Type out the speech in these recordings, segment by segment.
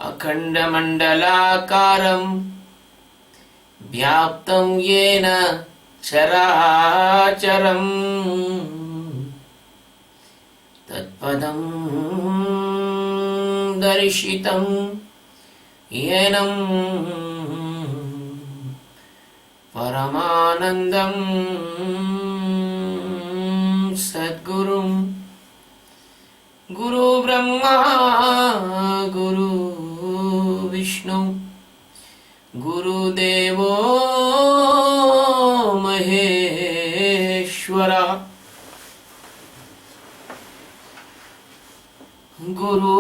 अखण्डमण्डलाकारं व्याप्तं येन चराचरम् तत्पदं दर्शितं येन परमानन्दं सद्गुरुं गुरु ब्रह्मा गुरु विष्णु गुरुदेवो महेश्वरा गुरु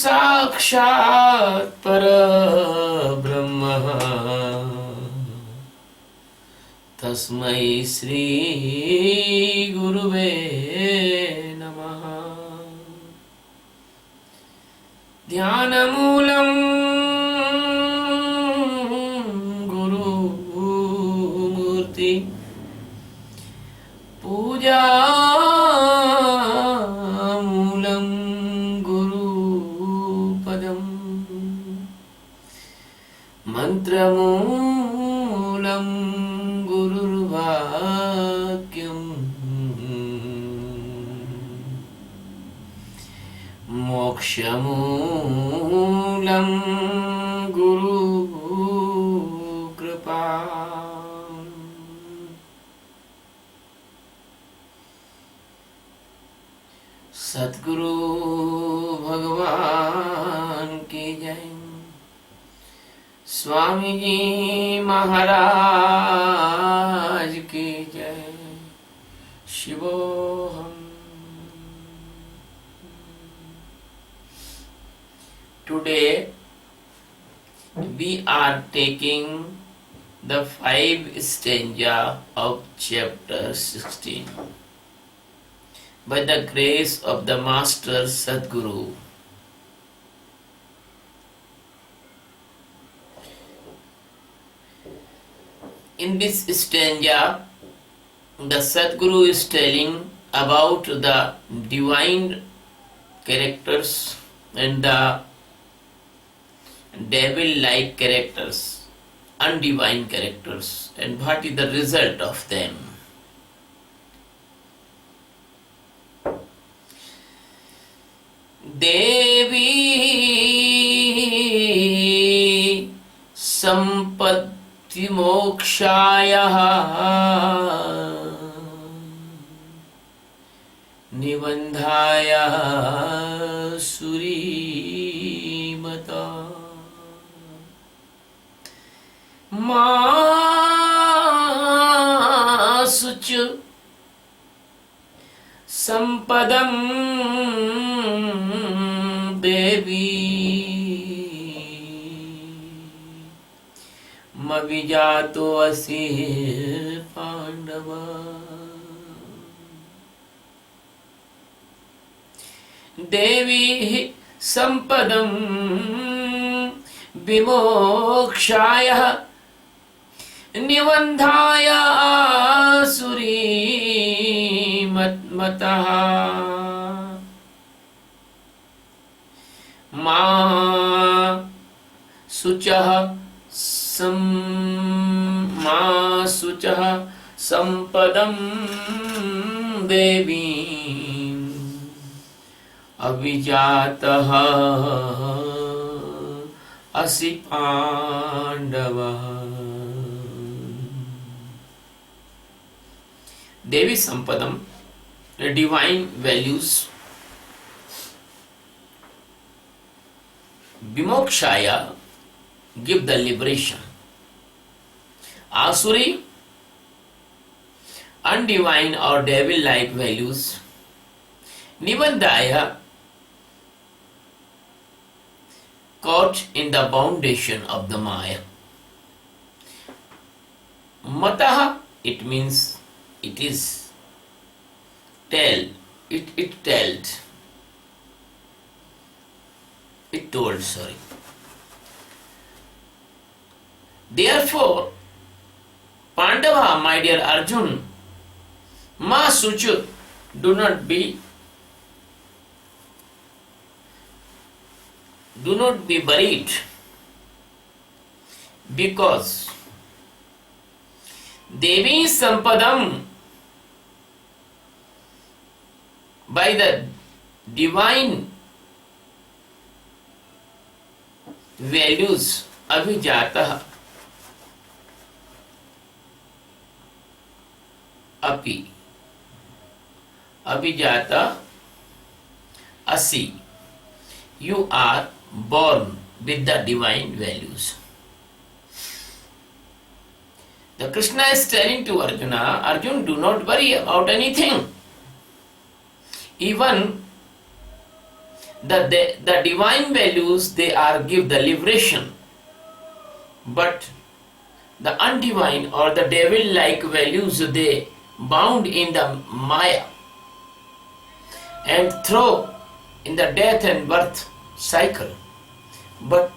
साक्षात् परब्रह्म तस्मै श्री गुरुवे नमः। ध्यानमूलं गुरुमूर्ति पूजामूलं गुरुपदं मन्त्रमूलं गुरुर्वाक्यं मोक्षमूलं गुरुकृपा। सद्गुरु भगवान की जय। स्वामी जी महाराज की जय। शिवोहम। Today we are taking the 5 stanza of chapter 16 by the grace of the Master Sadguru. In this stanza, the Sadguru is telling about the divine characters and the devil-like characters, undivine characters, and what is the result of them. देवी संपत्ति मोक्षायः निबन्धाय सुरीमता मासुच संपदं देवी मविजातो असि पांडव। देवी संपदं विमोक्षाय निबन्धाय सुरीमतः मा शुचः संपदं देवी अभिजातः असि Pandav. Devi Sampadam, the divine values, Vimokshaya, give the liberation. Asuri, undivine or devil-like values, Nibandaya, caught in the foundation of the Maya. Mataha, it means it is told. Therefore, Pandava, my dear Arjun, Ma Suchu, do not be worried, because Devi Sampadam, by the divine values, Abhijata Api, Abhijata Asi, you are born with the divine values. The Krishna is telling to Arjuna, Arjun, do not worry about anything. Even the divine values, they are give the liberation, but the undivine or the devil-like values, they bound in the Maya and throw in the death and birth cycle. But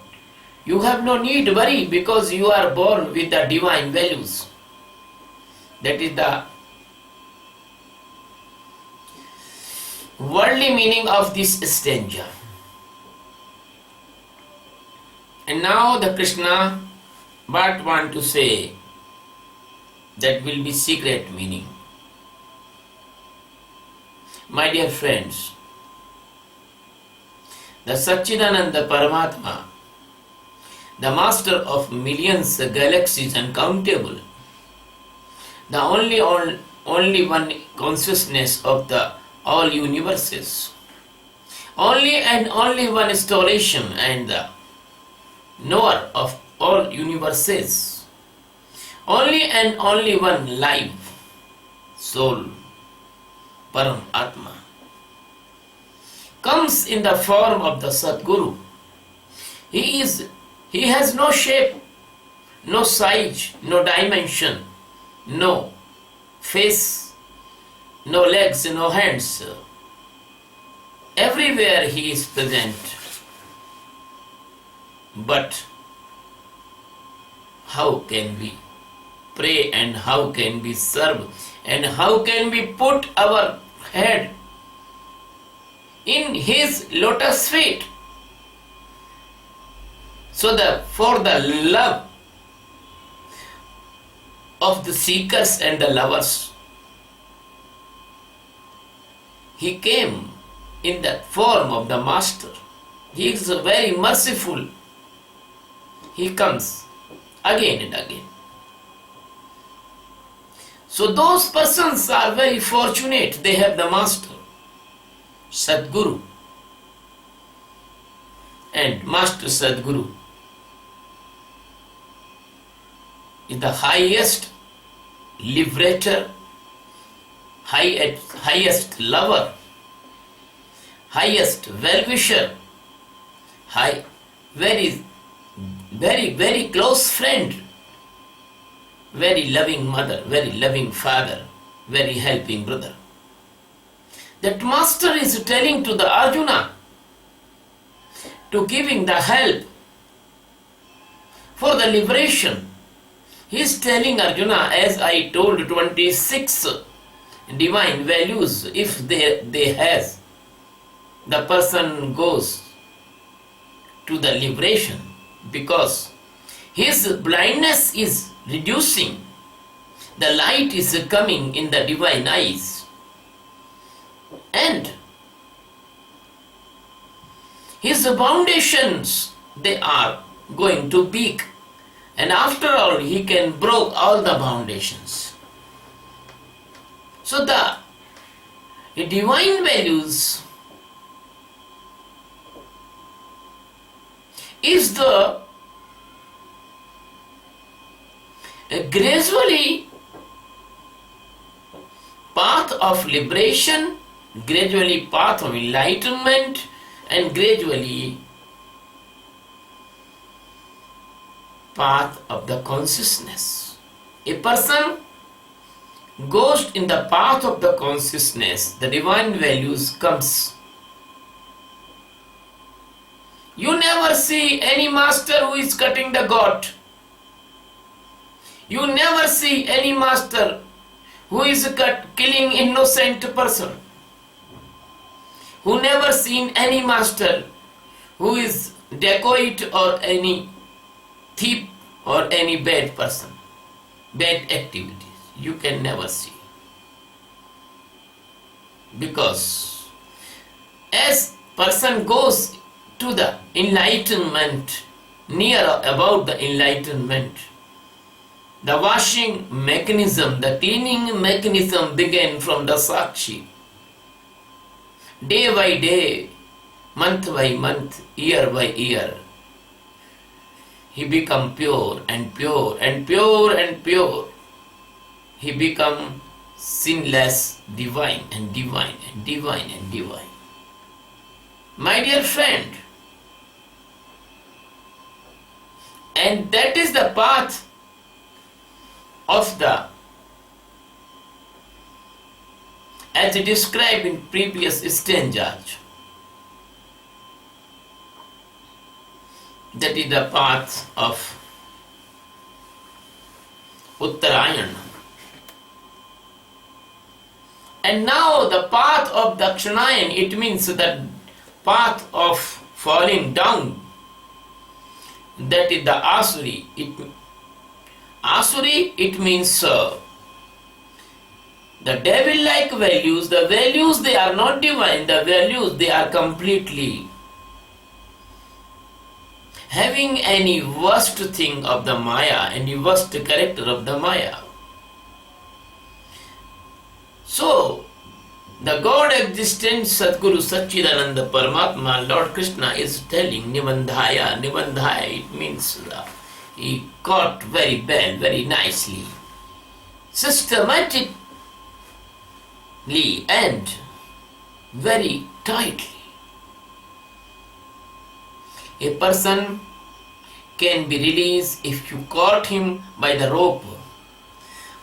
you have no need to worry, because you are born with the divine values. That is the worldly meaning of this stanza. And now the Krishna what want to say, that will be secret meaning. My dear friends, the Satchidananda Paramatma, the master of millions, galaxies uncountable, the only one consciousness of the all universes, only and only one installation and the knower of all universes, only and only one life, soul, Param Atma, comes in the form of the Sadguru. He has no shape, no size, no dimension, no face, no legs, no hands. Everywhere he is present. But how can we pray, and how can we serve, and how can we put our head in his lotus feet? So for the love of the seekers and the lovers, he came in the form of the master. He is very merciful. He comes again and again. So those persons are very fortunate. They have the master, Sadguru. And Master Sadguru is the highest liberator, highest lover, highest well-wisher, very, very, very close friend, very loving mother, very loving father, very helping brother. That master is telling to the Arjuna to giving the help for the liberation. He is telling Arjuna, as I told, 26 divine values, if they has, the person goes to the liberation, because his blindness is reducing, the light is coming in the divine eyes, and his foundations, they are going to peak, and after all he can break all the foundations. So the divine values is the gradually path of liberation, gradually path of enlightenment, and gradually path of the consciousness. A person goes in the path of the consciousness, the divine values comes. You never see any master who is cutting the goat. You never see any master who is killing innocent person. Who never seen any master who is dacoit or any thief or any bad person, bad activities. You can never see. Because as person goes to the enlightenment, near about the enlightenment, the washing mechanism, the cleaning mechanism began from the Sakshi. Day by day, month by month, year by year, he become pure and pure and pure and pure. He become sinless, divine and divine and divine and divine. My dear friend, and that is the path of the, as described in previous stanzas, that is the path of Uttarayan. And now the path of Dakshinayan, it means the path of falling down. That is the Asuri. Asuri, it means the devil-like values. The values, they are not divine. The values, they are completely having any worst thing of the Maya, any worst character of the Maya. So, the God existent Sadguru Satchidananda Paramatma, Lord Krishna, is telling Nibandhaya. Nibandhaya, it means he caught very well, very nicely, systematically and very tightly. A person can be released if you caught him by the rope.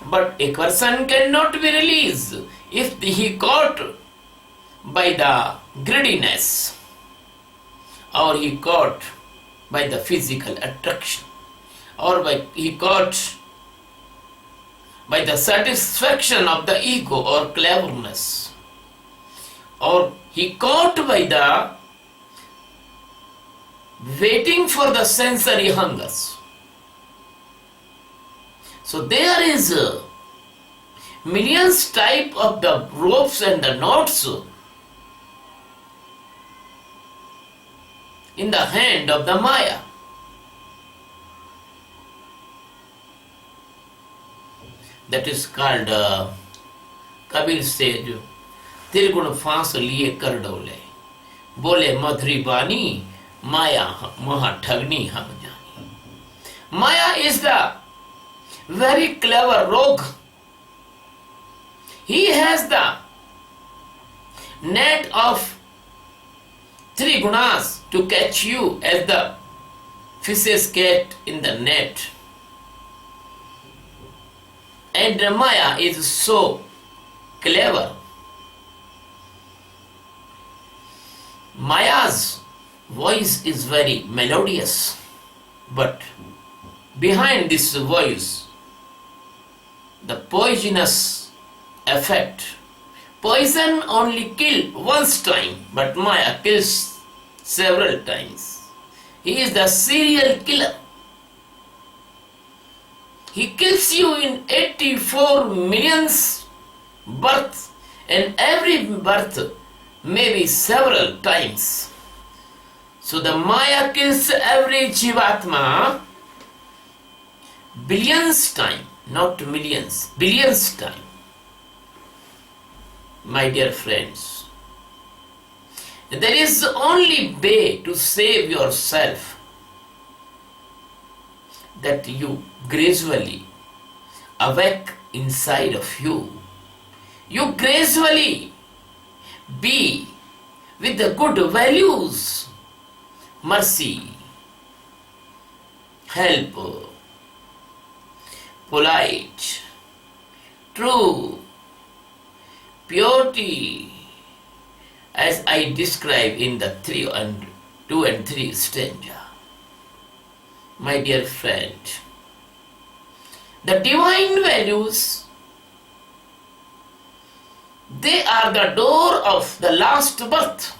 But a person cannot be released if he caught by the greediness or he caught by the physical attraction or he caught by the satisfaction of the ego or cleverness, or he caught by the waiting for the sensory hungers. So there is millions type of the ropes and the knots in the hand of the Maya. That is called Kabir says, Tirgun faans liye kar dole, bole madhuri bani, Maya maha thagni ham jani. Maya is the very clever rogue. He has the net of three gunas to catch you as the fishes get in the net. And Maya is so clever. Maya's voice is very melodious, but behind this voice, the poisonous effect. Poison only kill once time, but Maya kills several times. He is the serial killer. He kills you in 84 millions births, and every birth may be several times. So the Maya kills every Jivatma billions time, not millions, billions time. My dear friends, there is only way to save yourself, that you gradually awake inside of you. You gradually be with the good values, mercy, help, polite, true, purity, as I describe in the 2 and 3 stanza. My dear friend, The divine values, they are the door of the last birth.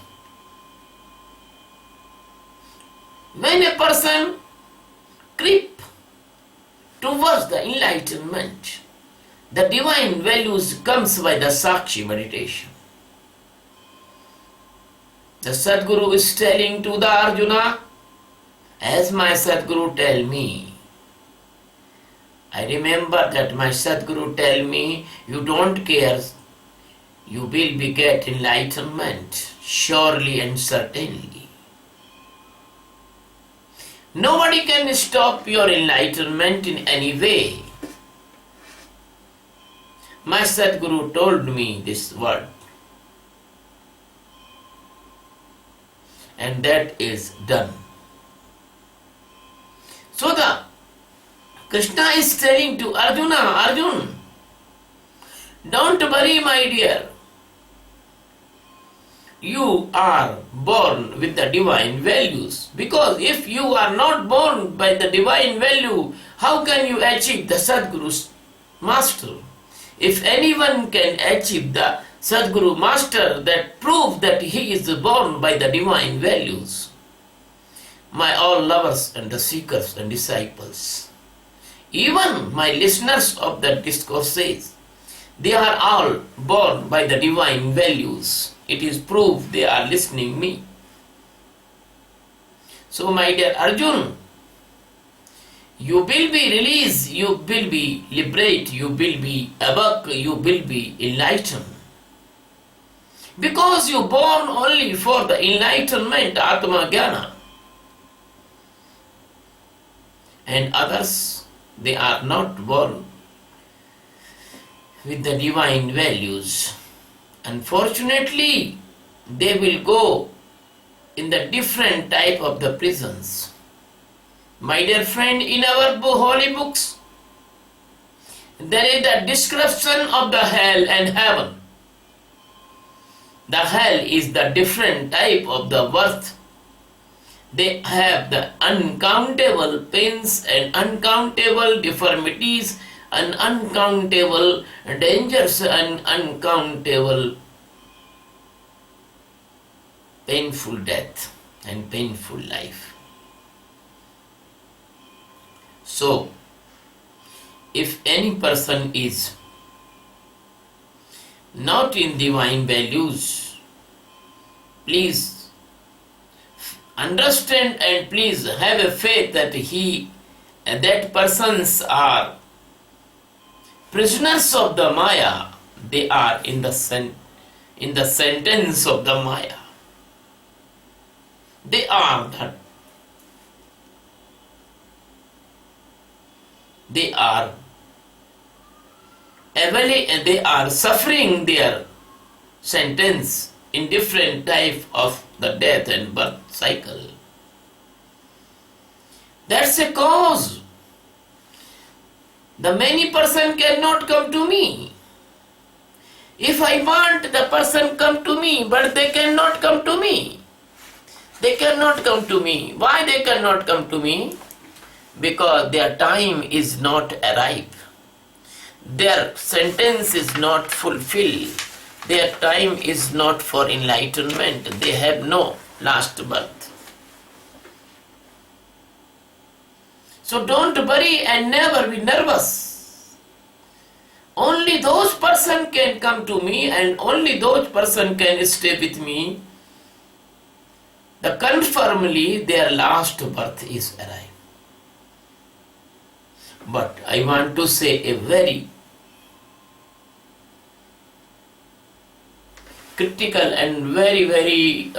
When a person creep towards the enlightenment, the divine values comes by the Sakshi meditation. The Sadguru is telling to the Arjuna, as my Sadguru tell me. I remember that my Sadguru tell me, you don't care, you will be get enlightenment, surely and certainly. Nobody can stop your enlightenment in any way. My Sadguru told me this word. And that is done. So the Krishna is telling to Arjuna, Arjun, don't worry, my dear. You are born with the divine values. Because if you are not born by the divine value, how can you achieve the Sadguru's master? If anyone can achieve the Sadguru master, that proves that he is born by the divine values. My all lovers and the seekers and disciples, even my listeners of the discourses, they are all born by the divine values. It is proof they are listening me. So my dear Arjun, you will be released, you will be liberated, you will be awake, you will be enlightened. Because you born only for the enlightenment, Atma Jnana. And others, they are not born with the divine values. Unfortunately, they will go in the different type of the prisons. My dear friend, in our holy books, there is the description of the hell and heaven. The hell is the different type of the birth. They have the uncountable pains and uncountable deformities and uncountable dangers and uncountable painful death and painful life. So, if any person is not in divine values, please understand and please have a faith that that persons are prisoners of the Maya. They are in the sentence of the Maya. They are they are suffering their sentence in different type of the death and birth cycle. That's a cause. The many person cannot come to me. If I want, the person come to me, but they cannot come to me. They cannot come to me. Why they cannot come to me? Because their time is not arrived. Their sentence is not fulfilled. Their time is not for enlightenment. They have no last birth. So don't worry and never be nervous. Only those person can come to me and only those person can stay with me. The confirmly their last birth is arrived. But I want to say a very critical and very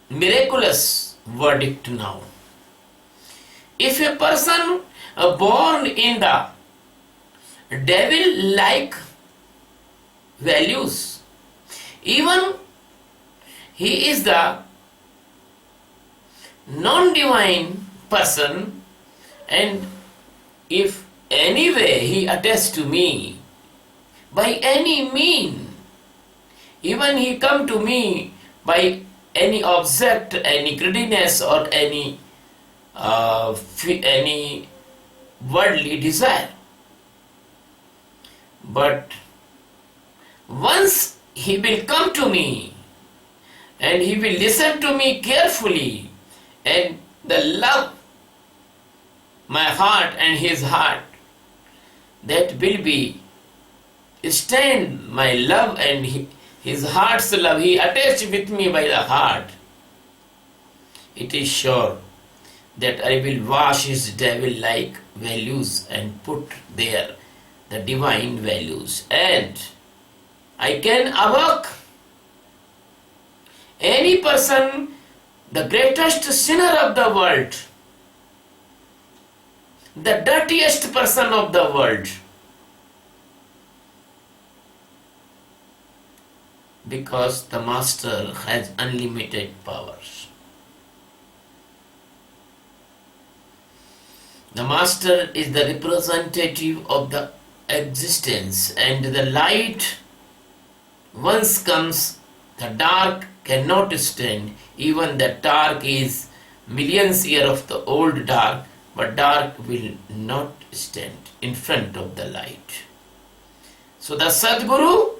miraculous verdict now. If a person born in the devil-like values, even he is the non-divine person, and if anyway he attests to me by any mean, even he come to me by any object, any greediness or any any worldly desire. But once he will come to me and he will listen to me carefully, and the love my heart and his heart, that will be stand my love and his heart's love, he attached with me by the heart. It is sure that I will wash his devil-like values and put there the divine values, and I can evoke any person, the greatest sinner of the world, the dirtiest person of the world, because the Master has unlimited powers. The Master is the representative of the existence, and the light once comes, the dark cannot stand. Even the dark is millions years of the old dark, but dark will not stand in front of the light. So the Sadguru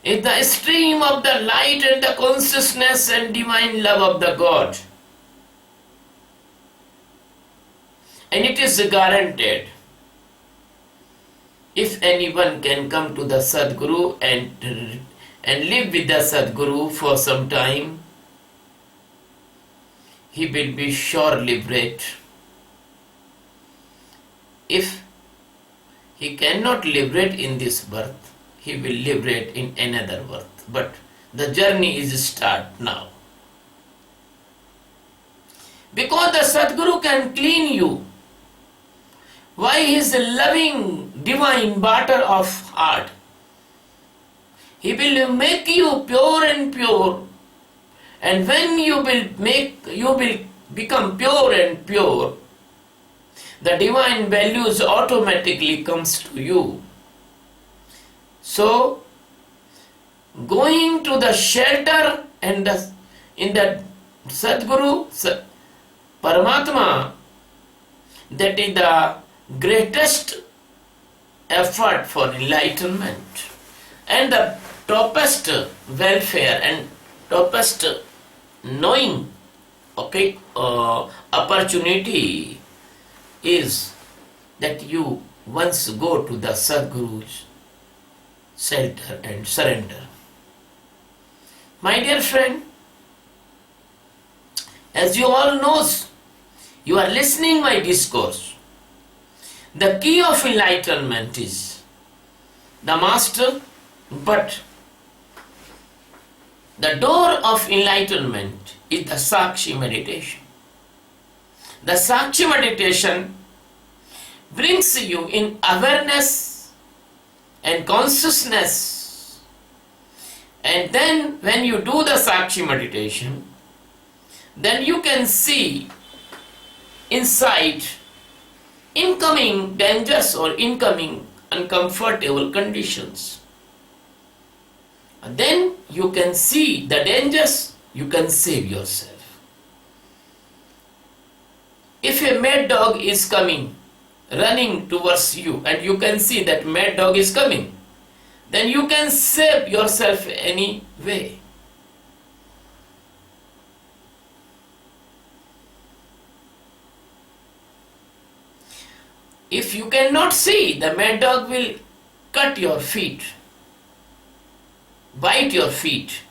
is the stream of the light and the consciousness and divine love of the God. And it is guaranteed. If anyone can come to the Sadguru and live with the Sadguru for some time, he will be sure liberate. If he cannot liberate in this birth, he will liberate in another birth. But the journey is start now. Because the Sadguru can clean you. Why his loving divine butter of heart? He will make you pure and pure. And when you will become pure and pure, the divine values automatically comes to you. So, going to the shelter and in the Sadguru, Paramatma, that is the greatest effort for enlightenment and the topest welfare and topest knowing, opportunity is that you once go to the Sadguru's shelter and surrender. My dear friend, as you all knows, you are listening my discourse. The key of enlightenment is the Master, but the door of enlightenment is the Sakshi meditation. The Sakshi meditation brings you in awareness and consciousness. And then when you do the Sakshi meditation, then you can see inside incoming dangers or incoming uncomfortable conditions. And then you can see the dangers, you can save yourself. If a mad dog is coming, running towards you, and you can see that mad dog is coming, then you can save yourself any way. If you cannot see, the mad dog will cut your feet, bite your feet.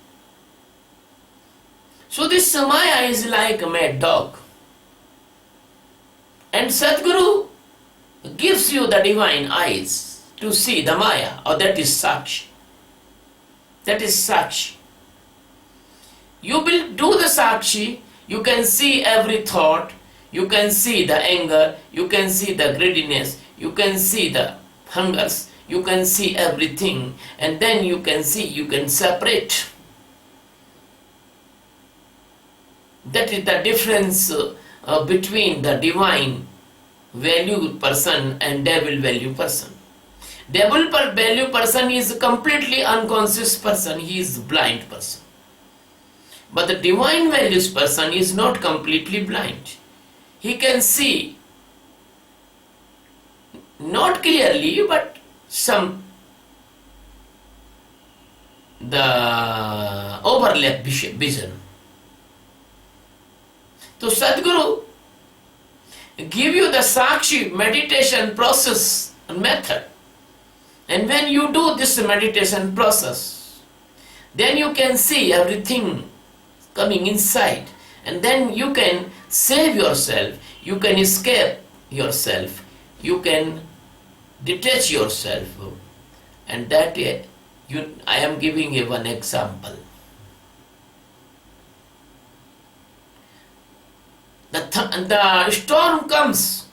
So this Maya is like a mad dog. And Sadguru gives you the divine eyes to see the Maya, or that is Sakshi. That is Sakshi. You will do the Sakshi, you can see every thought, you can see the anger, you can see the greediness, you can see the hungers, you can see everything, and then you can see, you can separate. That is the difference between the divine value person and devil value person. Devil value person is a completely unconscious person, he is a blind person. But the divine values person is not completely blind. He can see, not clearly, but some the overlap vision. So Sadhguru give you the Sakshi meditation process and method. And when you do this meditation process, then you can see everything coming inside. And then you can save yourself, you can escape yourself, you can detach yourself. And that I am giving you one example. The storm comes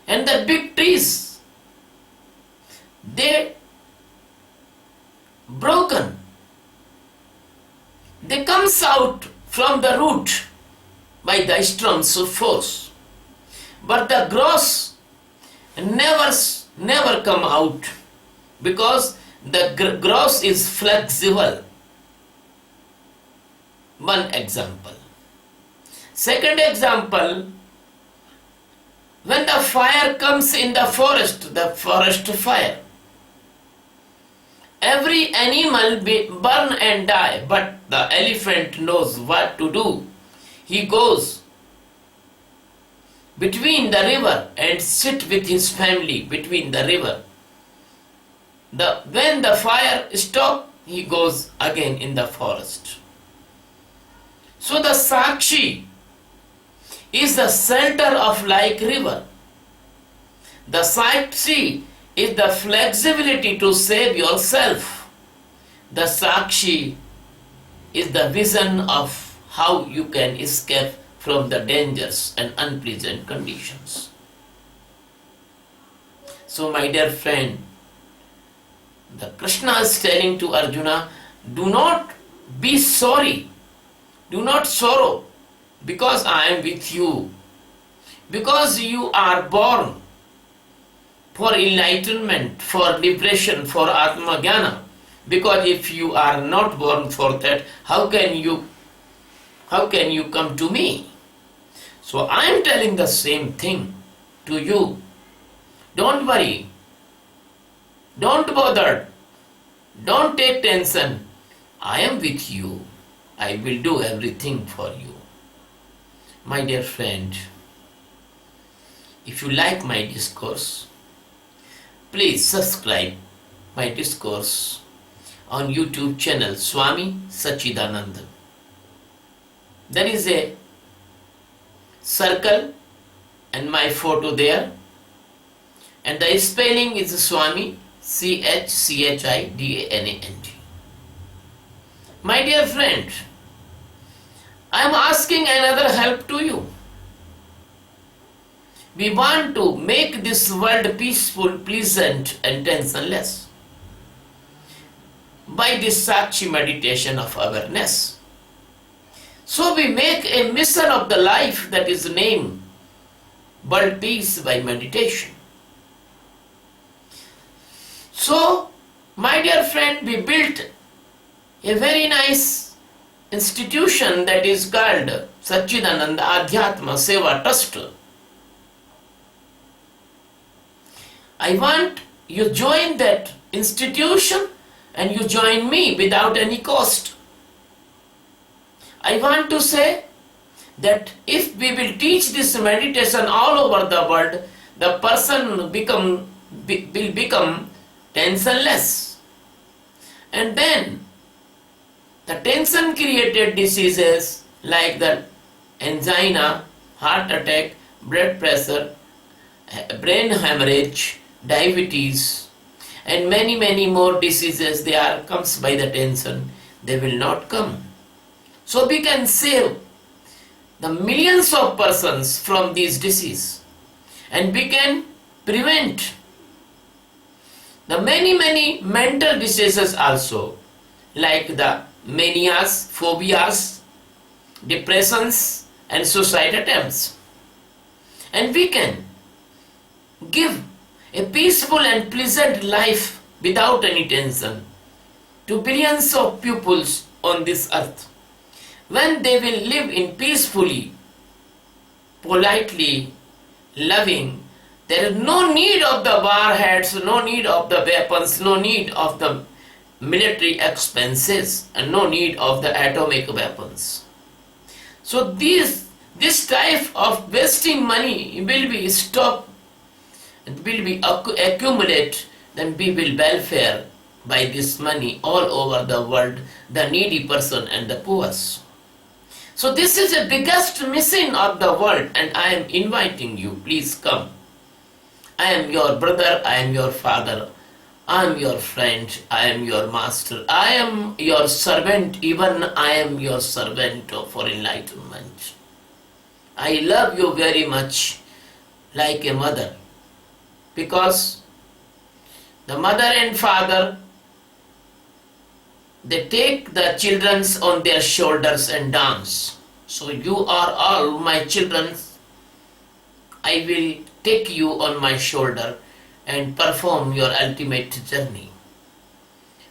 and the big trees, they broken. They comes out from the root by the storm's force. But the grass never come out because the grass is flexible. One example. Second example, when the fire comes in the forest fire, every animal burn and die, but the elephant knows what to do. He goes between the river and sit with his family between the river. When the fire stops, he goes again in the forest. So the Sakshi is the center of like river. The Sakshi is the flexibility to save yourself. The Sakshi is the vision of how you can escape from the dangers and unpleasant conditions. So my dear friend, the Krishna is telling to Arjuna, do not be sorry, do not sorrow, because I am with you, because you are born for enlightenment, for liberation, for Atma Jnana. Because if you are not born for that, how can you come to me? So I am telling the same thing to you. Don't worry, don't bother, don't take tension. I am with you. I will do everything for you. My dear friend, if you like my discourse, please subscribe my discourse on YouTube channel Swami Sachidananda. There is a circle and my photo there, and the spelling is Swami Chchidanand. My dear friend, I am asking another help to you. We want to make this world peaceful, pleasant and tensionless by this Sakshi meditation of awareness. So we make a mission of the life that is named World Peace by meditation. So, my dear friend, we built a very nice institution that is called Sachidananda Adhyatma Seva Trust. I want you join that institution and you join me without any cost. I want to say that if we will teach this meditation all over the world, the person will become tensionless. And then the tension created diseases like the angina, heart attack, blood pressure, brain hemorrhage, diabetes and many more diseases, they are comes by the tension, they will not come. So we can save the millions of persons from these diseases, and we can prevent the many mental diseases also, like the manias, phobias, depressions and suicide attempts. And we can give a peaceful and pleasant life without any tension to billions of pupils on this earth. When they will live in peacefully, politely, loving, there is no need of the warheads, no need of the weapons, no need of the military expenses, and no need of the atomic weapons. So this type of wasting money will be stopped, it will be accumulate, then we will welfare by this money all over the world, the needy person and the poor. So this is the biggest mission of the world, and I am inviting you, please come. I am your brother, I am your father, I am your friend, I am your master, I am your servant, even I am your servant for enlightenment. I love you very much like a mother, because the mother and father, they take the children on their shoulders and dance. So you are all my children. I will take you on my shoulder and perform your ultimate journey.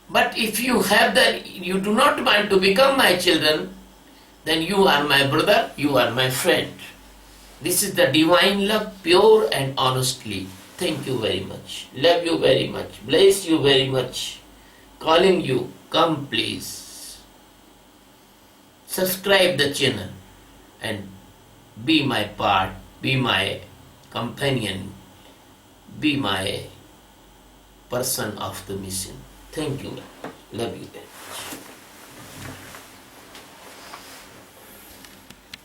But if you do not want to become my children, then you are my brother, you are my friend. This is the divine love, pure and honestly. Thank you very much. Love you very much. Bless you very much. Calling you. Come please. Subscribe the channel and be my part, be my companion, be my person of the mission. Thank you. Love you very much.